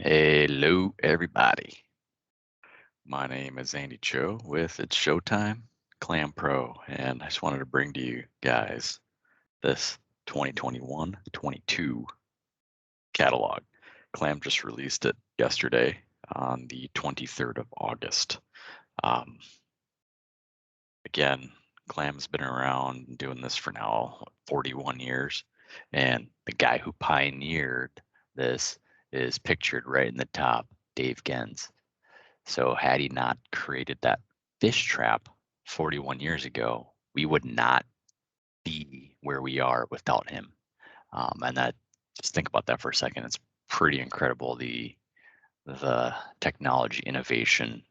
Hello, everybody. My name is Andy Choe with It's Showtime Clam Pro, and I just wanted to bring to you guys this 2021-22 catalog. Clam just released it yesterday on the 23rd of August. Um, Again, Clam's been around doing this for now 41 years, and the guy who pioneered this is pictured right in the top, Dave Gens. So had he not created that fish trap 41 years ago, we would not be where we are without him. And that, just think about that for a second. It's pretty incredible, the technology innovation,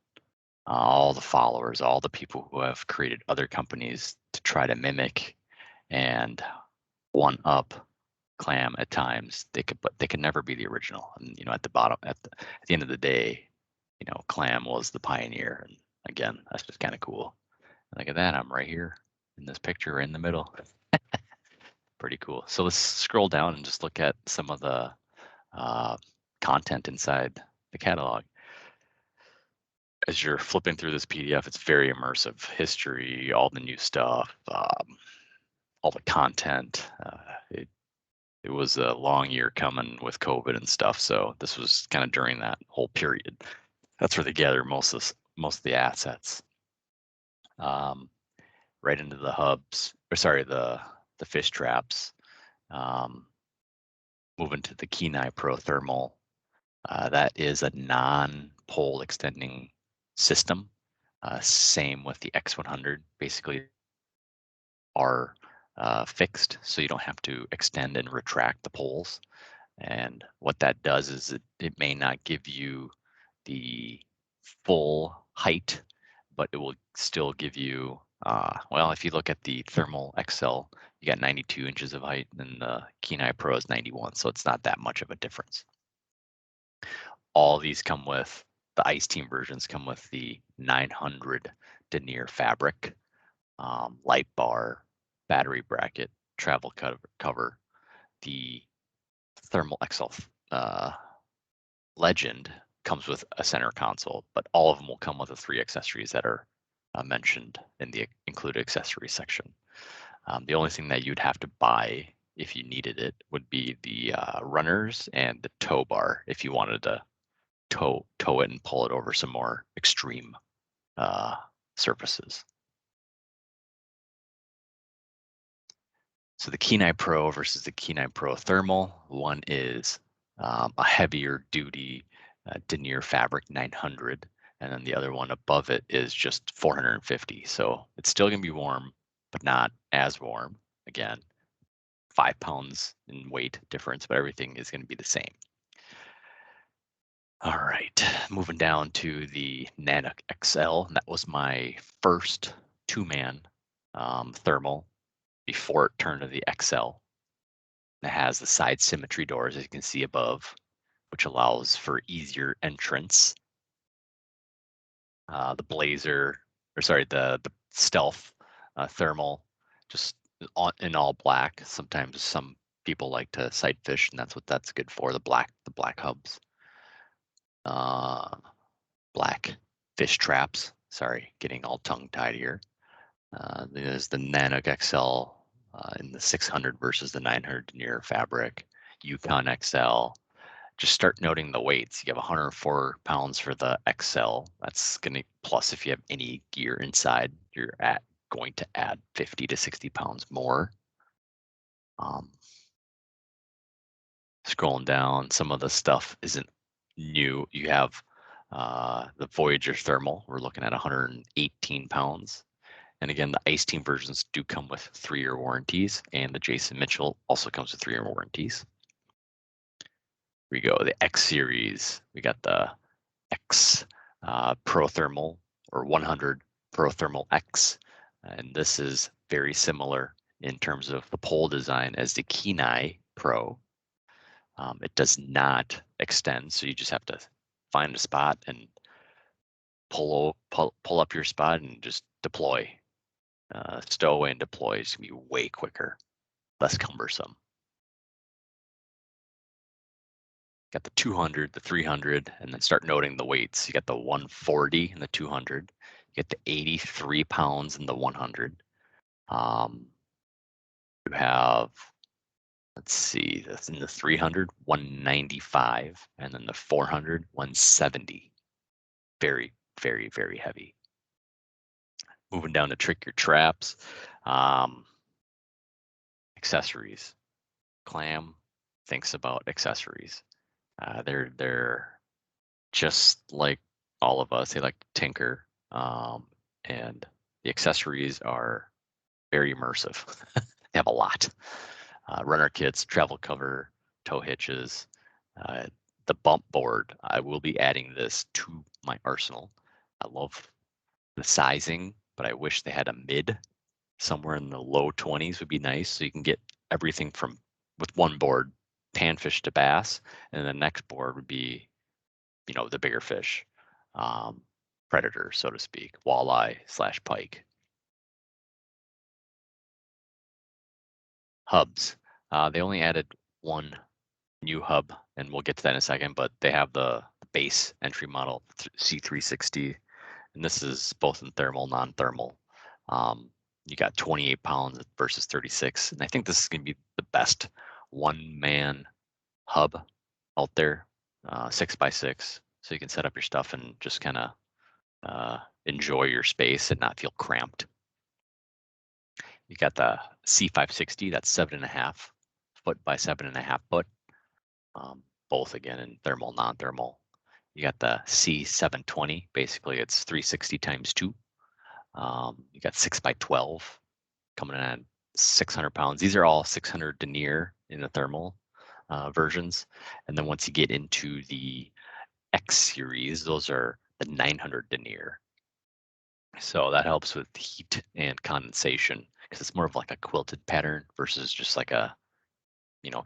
all the followers, all the people who have created other companies to try to mimic and one up Clam at times. But they could never be the original. And at the bottom, at the end of the day, Clam was the pioneer. And again, that's just kind of cool. And look at that, I'm right here in this picture in the middle. Pretty cool. So let's scroll down and just look at some of the content inside the catalog. As you're flipping through this PDF, it's very immersive. History, all the new stuff, all the content. It was a long year coming with COVID and stuff, so this was kind of during that whole period. That's where they gather most of the assets. Right into the hubs, or sorry, the fish traps. Moving to the Kenai Pro Thermal. That is a non-pole extending system. Same with the X100. Basically, are fixed, so you don't have to extend and retract the poles. And what that does is it may not give you the full height, but it will still give you, well, if you look at the Thermal XL, you got 92 inches of height, and the Kenai Pro is 91, so it's not that much of a difference. All these come with, the Ice Team versions come with the 900 denier fabric, light bar, battery bracket, travel cover. The Thermal XL Legend comes with a center console, but all of them will come with the 3 accessories that are mentioned in the included accessories section. The only thing that you'd have to buy if you needed it would be the runners and the tow bar if you wanted to tow it and pull it over some more extreme surfaces. So the Kenai Pro versus the Kenai Pro Thermal, one is a heavier duty denier fabric 900, and then the other one above it is just 450. So it's still gonna be warm, but not as warm. Again, 5 pounds in weight difference, but everything is gonna be the same. All right, moving down to the Nano XL. That was my first 2-man thermal before it turned to the XL. It has the side symmetry doors, as you can see above, which allows for easier entrance. The Blazer, or sorry, the Stealth thermal, just in all black. Sometimes some people like to sight fish, and that's what that's good for. The black hubs. Black fish traps. Sorry, getting all tongue-tied here. There's the Nano XL in the 600 versus the 900 denier fabric. Yukon XL. Just start noting the weights. You have 104 pounds for the XL. That's going to, plus if you have any gear inside, you're going to add 50 to 60 pounds more. Scrolling down, some of the stuff isn't new. You have the Voyager Thermal. We're looking at 118 pounds. And again, the Ice Team versions do come with 3-year warranties, and the Jason Mitchell also comes with 3-year warranties. Here we go, the X series. We got the X Pro Thermal, or 100 Pro Thermal X. And this is very similar in terms of the pole design as the Kenai Pro. It does not extend, so you just have to find a spot and pull up your spot and just deploy. Stow away and deploy is going to be way quicker, less cumbersome. Got the 200, the 300, and then start noting the weights. You got the 140 and the 200. You get the 83 pounds and the 100. Um, you have, let's see, that's in the 300, 195, and then the 400, 170. Very, very, very heavy. Moving down to trick your traps. Um, accessories. Clam thinks about accessories. They're just like all of us. They like to tinker, and the accessories are very immersive. They have a lot. Runner kits, travel cover, tow hitches, uh, the bump board. I will be adding this to my arsenal. I love the sizing, but I wish they had a mid. Somewhere in the low 20s would be nice, so you can get everything from with one board, panfish to bass, and the next board would be, the bigger fish, um, predator, so to speak, walleye slash pike. Hubs. They only added one new hub, and we'll get to that in a second, but they have the base entry model C360, and this is both in thermal, non-thermal. You got 28 pounds versus 36, and I think this is going to be the best one-man hub out there, 6x6, so you can set up your stuff and just kind of enjoy your space and not feel cramped. You got the C560, that's 7.5 foot by 7.5 foot, both again in thermal, non-thermal. You got the C720, basically it's 360 times 2. You got 6x12 coming in at 600 pounds. These are all 600 denier in the thermal versions. And then once you get into the X series, those are the 900 denier. So that helps with heat and condensation because it's more of like a quilted pattern versus just like a,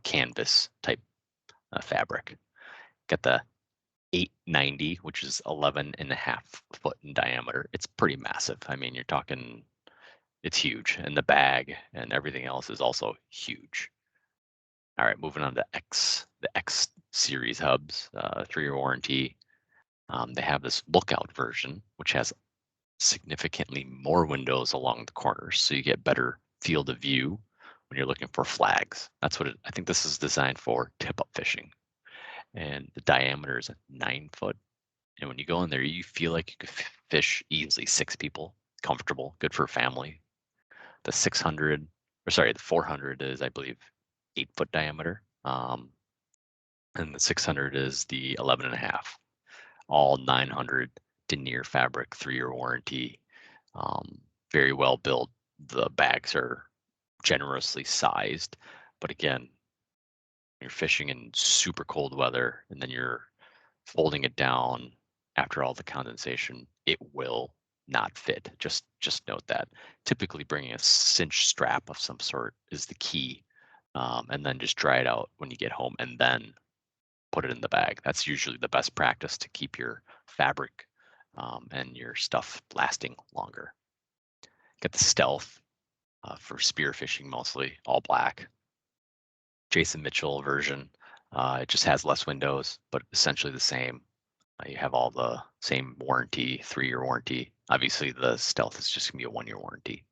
canvas type fabric. Got the 890, which is 11.5 foot in diameter. It's pretty massive. I mean, you're talking, it's huge. And the bag and everything else is also huge. All right, moving on to the X series hubs, 3-year warranty. They have this lookout version, which has significantly more windows along the corners, so you get better field of view when you're looking for flags. That's what I think this is designed for, tip-up fishing. And the diameter is 9 foot. And when you go in there, you feel like you could fish easily 6 people, comfortable, good for a family. The 600, or sorry, the 400 is, I believe, 8 foot diameter. And the 600 is the 11.5. All 900 denier fabric, 3-year warranty, very well built. The bags are generously sized, but again, you're fishing in super cold weather and then you're folding it down after all the condensation, it will not fit. Just note that. Typically bringing a cinch strap of some sort is the key, and then just dry it out when you get home and then put it in the bag. That's usually the best practice to keep your fabric and your stuff lasting longer. Get the Stealth for spear fishing, mostly all black. Jason Mitchell version. It just has less windows, but essentially the same. You have all the same warranty, 3-year warranty. Obviously, the Stealth is just gonna be a 1-year warranty.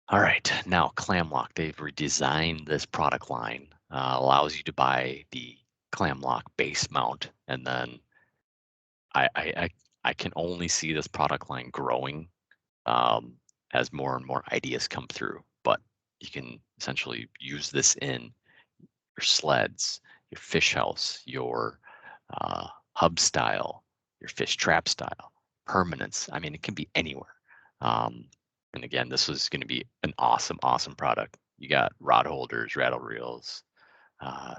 All right, now Clam Lock. They've redesigned this product line. Allows you to buy the Clam Lock base mount, and then I can only see this product line growing as more and more ideas come through. But you can essentially use this in your sleds, your fish house, your hub style, your fish trap style, permanence. I mean, it can be anywhere. And again, this was going to be an awesome, awesome product. You got rod holders, rattle reels,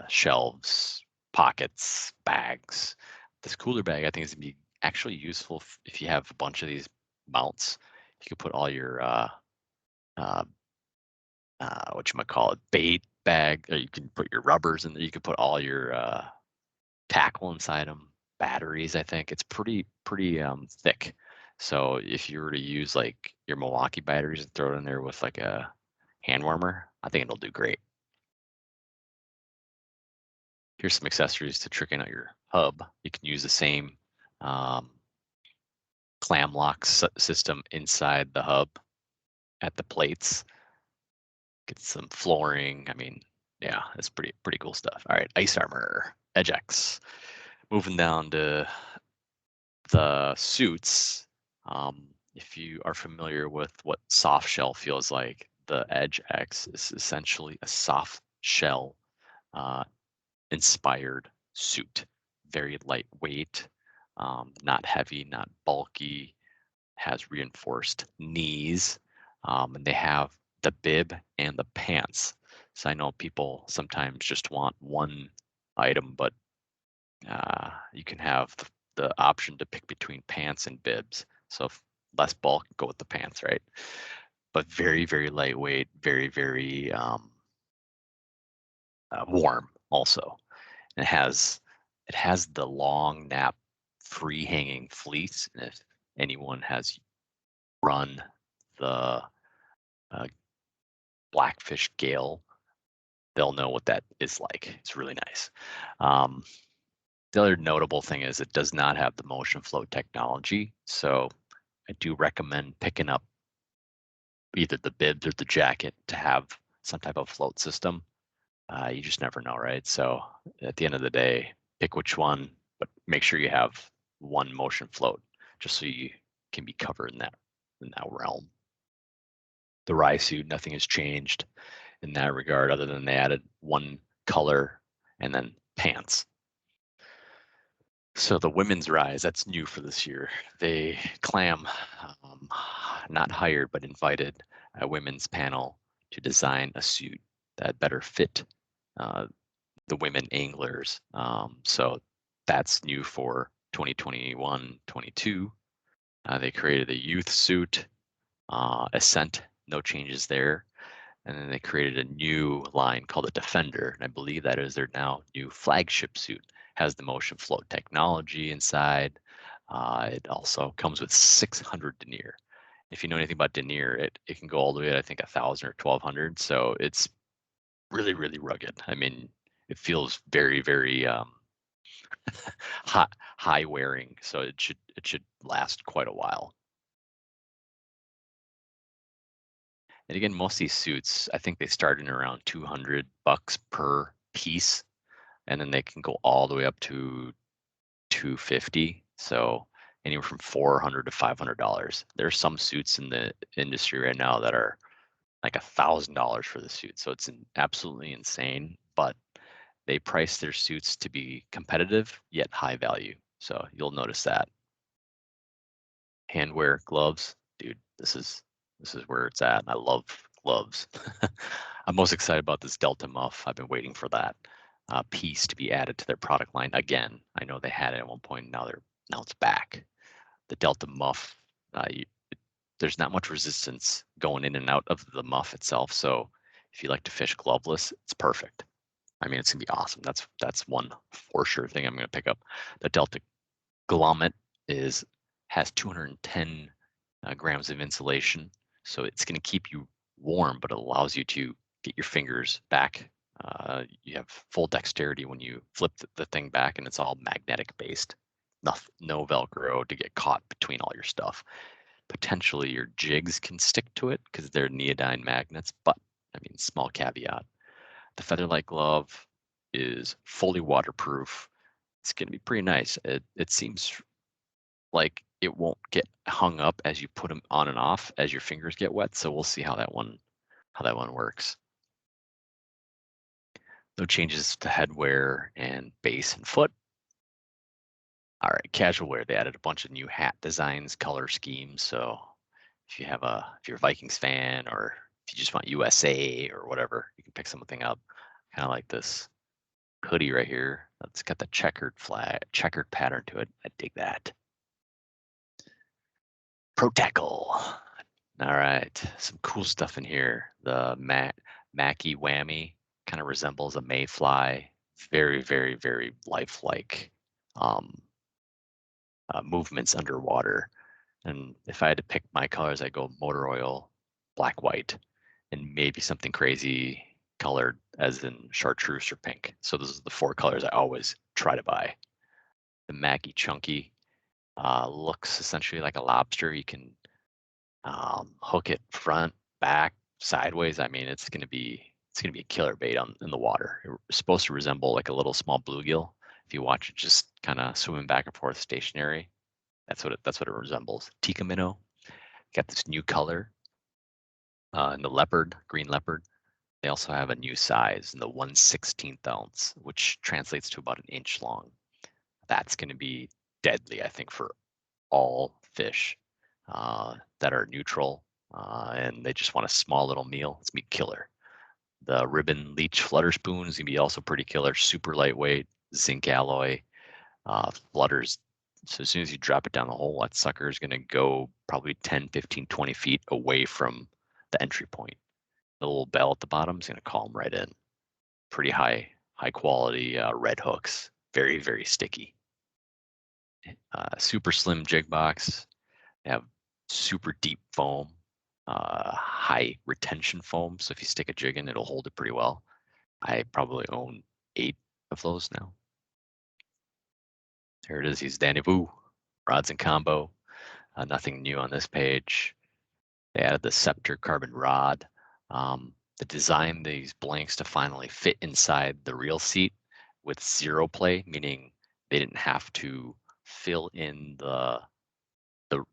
shelves, pockets, bags. This cooler bag, I think, is going to be actually useful if you have a bunch of these mounts. You could put all your uh, what you might call it, bait bag, or you can put your rubbers in there. You could put all your tackle inside them, batteries. I think it's pretty thick. So if you were to use like your Milwaukee batteries and throw it in there with like a hand warmer, I think it'll do great. Here's some accessories to tricking out your hub. You can use the same um, clam lock system inside the hub at the plates. Get some flooring. I mean, yeah, it's pretty cool stuff. All right, ice armor, Edgex. Moving down to the suits. If you are familiar with what soft shell feels like, the Edge X is essentially a soft shell uh, inspired suit. Very lightweight, not heavy, not bulky, has reinforced knees, and they have the bib and the pants. So I know people sometimes just want one item, but you can have the option to pick between pants and bibs. So if less bulk, go with the pants, right? But very lightweight, very warm also. And it has the long nap free hanging fleece. And if anyone has run the uh, Blackfish Gale, they'll know what that is like. It's really nice. Um, the other notable thing is it does not have the motion float technology. So I do recommend picking up either the bibs or the jacket to have some type of float system. You just never know, right? So at the end of the day, pick which one, but make sure you have one motion float just so you can be covered in that realm. The Rye suit, nothing has changed in that regard other than they added one color and then pants. So the women's rise, that's new for this year. They Clam, um, not hired but invited a women's panel to design a suit that better fit uh, the women anglers. So that's new for 2021-22. They created a youth suit, Ascent, no changes there. And then they created a new line called the Defender, and I believe that is their now new flagship suit. Has the motion float technology inside. It also comes with 600 denier. If you know anything about denier, it can go all the way to I think 1,000 or 1,200. So it's really rugged. I mean, it feels very high wearing. So it should last quite a while. And again, most of these suits, I think they start in around $200 per piece, and then they can go all the way up to 250. So anywhere from $400 to $500. There's some suits in the industry right now that are like $1,000 for the suit. So it's absolutely insane, but they price their suits to be competitive yet high value. So you'll notice that. Handwear, gloves, dude, this is where it's at. I love gloves. I'm most excited about this Delta Muff. I've been waiting for that piece to be added to their product line again. I know they had it at one point. Now it's back. The Delta Muff. There's not much resistance going in and out of the muff itself. So if you like to fish gloveless, it's perfect. I mean, it's gonna be awesome. That's one for sure thing I'm gonna pick up. The Delta Glommet has 210 grams of insulation, so it's going to keep you warm, but it allows you to get your fingers back. You have full dexterity when you flip the thing back, and it's all magnetic based. No Velcro to get caught between all your stuff. Potentially your jigs can stick to it because they're neodyne magnets, but I mean, small caveat. The Featherlight glove is fully waterproof. It's going to be pretty nice. It seems like it won't get hung up as you put them on and off as your fingers get wet. So we'll see how that one works. No changes to headwear and base and foot. All right, casual wear. They added a bunch of new hat designs, color schemes. So if you're a Vikings fan, or if you just want USA or whatever, you can pick something up. Kind of like this hoodie right here. It's got the checkered pattern to it. I dig that. Pro Tackle. All right, some cool stuff in here. The Mackie Whammy kind of resembles a mayfly. Very lifelike movements underwater. And if I had to pick my colors, I'd go motor oil, black, white, and maybe something crazy colored as in chartreuse or pink. So those are the four colors I always try to buy. The Maggie Chunky looks essentially like a lobster. You can hook it front, back, sideways. I mean, it's gonna be a killer bait in the water. It's supposed to resemble like a little small bluegill. If you watch it just kind of swimming back and forth stationary, that's what it resembles. Tikka minnow got this new color, and the leopard, green leopard. They also have a new size in the 1/16 ounce, which translates to about an inch long. That's going to be deadly, I think, for all fish that are neutral and they just want a small little meal. It's gonna be killer. The ribbon leech flutter spoon is gonna be also pretty killer. Super lightweight, zinc alloy, flutters. So as soon as you drop it down the hole, that sucker is gonna go probably 10, 15, 20 feet away from the entry point. The little bell at the bottom is gonna call them right in. Pretty high quality red hooks. Very, very sticky. Super slim jig box. They have super deep foam, high retention foam. So if you stick a jig in, it'll hold it pretty well. I probably own 8 of those now. There it is. These Danny Boo rods and combo. Nothing new on this page. They added the Scepter carbon rod. They designed these blanks to finally fit inside the reel seat with zero play, meaning they didn't have to fill in the the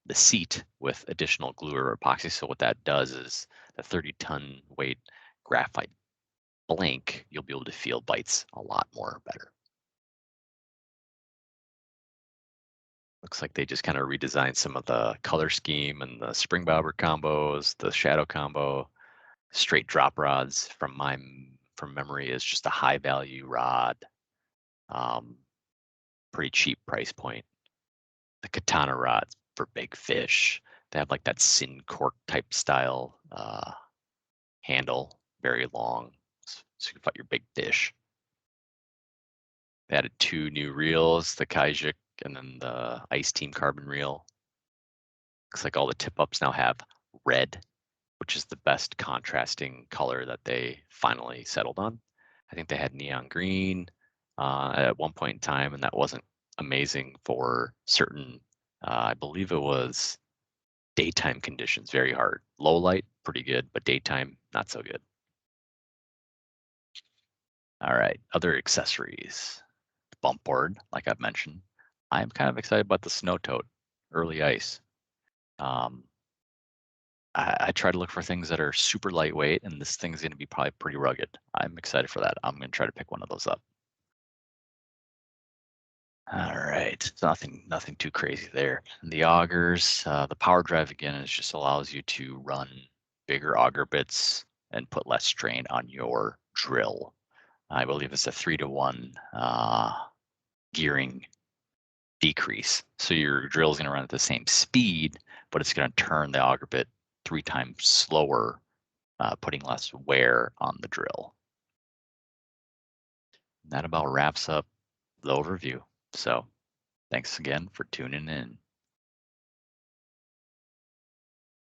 the seat with additional glue or epoxy. So what that does is the 30-ton weight graphite blank, you'll be able to feel bites a lot more better. Looks like they just kind of redesigned some of the color scheme and the spring bobber combos, the shadow combo, straight drop rods from memory is just a high value rod. Um, Pretty cheap price point. The katana rods for big fish. They have like that sin cork type style handle, very long, so you can fight your big fish. They added 2 new reels, the Kajik and then the Ice Team carbon reel. Looks like all the tip ups now have red, which is the best contrasting color that they finally settled on. I think they had neon green at one point in time, and that wasn't amazing for certain, I believe it was daytime conditions, very hard. Low light, pretty good, but daytime, not so good. All right, other accessories. Bump board, like I've mentioned. I'm kind of excited about the snow tote, early ice. Um, I try to look for things that are super lightweight, and this thing's going to be probably pretty rugged. I'm excited for that. I'm going to try to pick one of those up. All right, nothing too crazy there. The augers, the power drive again, is just allows you to run bigger auger bits and put less strain on your drill. I believe it's a 3-to-1 gearing decrease. So your drill is going to run at the same speed, but it's going to turn the auger bit 3 times slower, putting less wear on the drill. And that about wraps up the overview. So thanks again for tuning in.